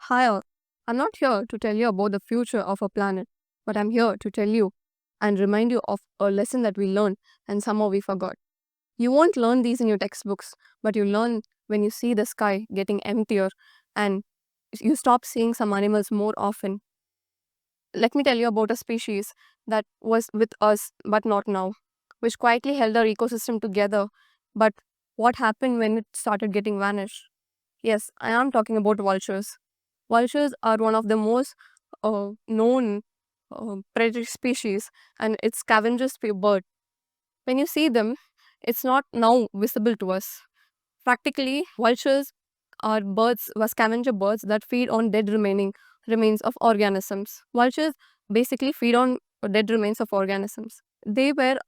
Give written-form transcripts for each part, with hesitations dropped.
Hi, all. I'm not here to tell you about the future of our planet, but I'm here to tell you and remind you of a lesson that we learned and somehow we forgot. You won't learn these in your textbooks, but you learn when you see the sky getting emptier and you stop seeing some animals more often. Let me tell you about a species that was with us but not now, which quietly held our ecosystem together. But what happened when it started getting vanished? Yes, I am talking about vultures. Vultures are one of the most known predatory species and it's scavengers bird. When you see them, it's not now visible to us. Practically, vultures are birds, were scavenger birds that feed on dead remaining remains of organisms. Vultures basically feed on dead remains of organisms. They were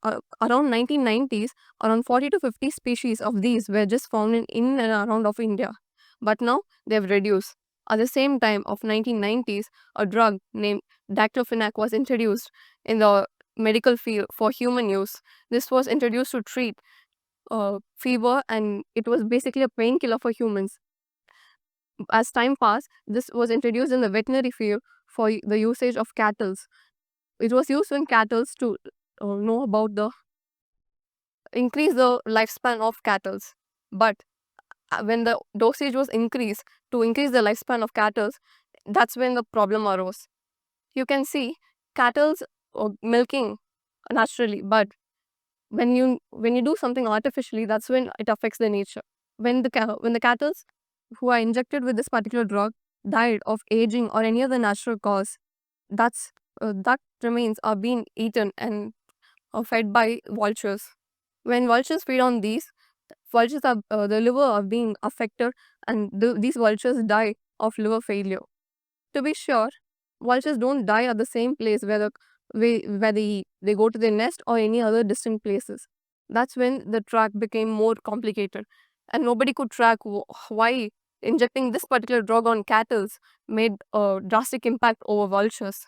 around 1990s, around 40 to 50 species of these were just found in and around of India. But now they have reduced. At the same time of 1990s, a drug named diclofenac was introduced in the medical field for human use. This was introduced to treat fever and it was basically a painkiller for humans. As time passed, this was introduced in the veterinary field for the usage of cattle. It was used in cattle to know about the increase the lifespan of cattle. But when the dosage was increased to increase the lifespan of cattle, that's when the problem arose. You can see cattle milking naturally, but when you do something artificially, that's when it affects the nature. When the cattle who are injected with this particular drug died of aging or any other natural cause, that remains are being eaten and fed by vultures. When vultures feed on these, vultures are the liver are being affected, and these vultures die of liver failure. To be sure, vultures don't die at the same place where they eat. They go to their nest or any other distant places. That's when the track became more complicated, and nobody could track why injecting this particular drug on cattle made a drastic impact over vultures.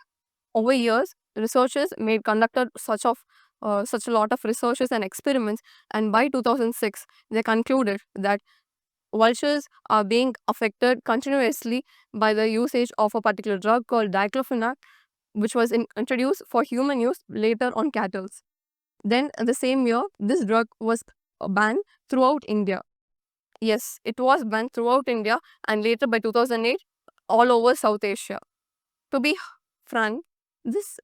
Over years, researchers made conducted such a lot of researches and experiments, and by 2006, they concluded that vultures are being affected continuously by the usage of a particular drug called diclofenac, which was introduced for human use later on cattle. Then, in the same year, this drug was banned throughout India. Yes, it was banned throughout India and later by 2008 all over South Asia. To be frank, this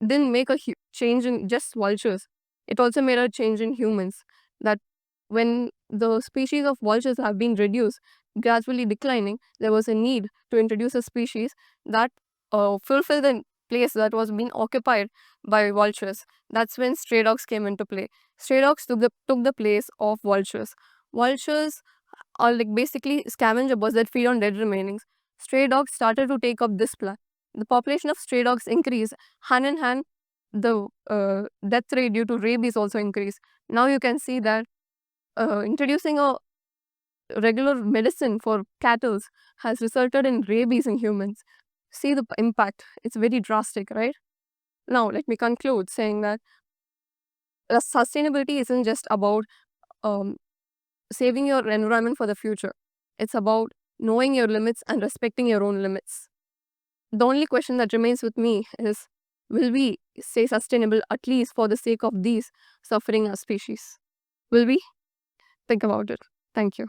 didn't make a change in just vultures. It also made a change in humans. That when the species of vultures have been reduced, gradually declining, there was a need to introduce a species that fulfill the place that was being occupied by vultures. That's when stray dogs came into play. Stray dogs took the place of vultures. Vultures are like basically scavenger birds that feed on dead remainings. Stray dogs started to take up this plan. The population of stray dogs increased. Hand in hand, the death rate due to rabies also increased. Now you can see that introducing a regular medicine for cattle has resulted in rabies in humans. See the impact. It's very drastic, right? Now, let me conclude saying that sustainability isn't just about um, saving your environment for the future. It's about knowing your limits and respecting your own limits. The only question that remains with me is, will we stay sustainable at least for the sake of these suffering species? Will we? Think about it. Thank you.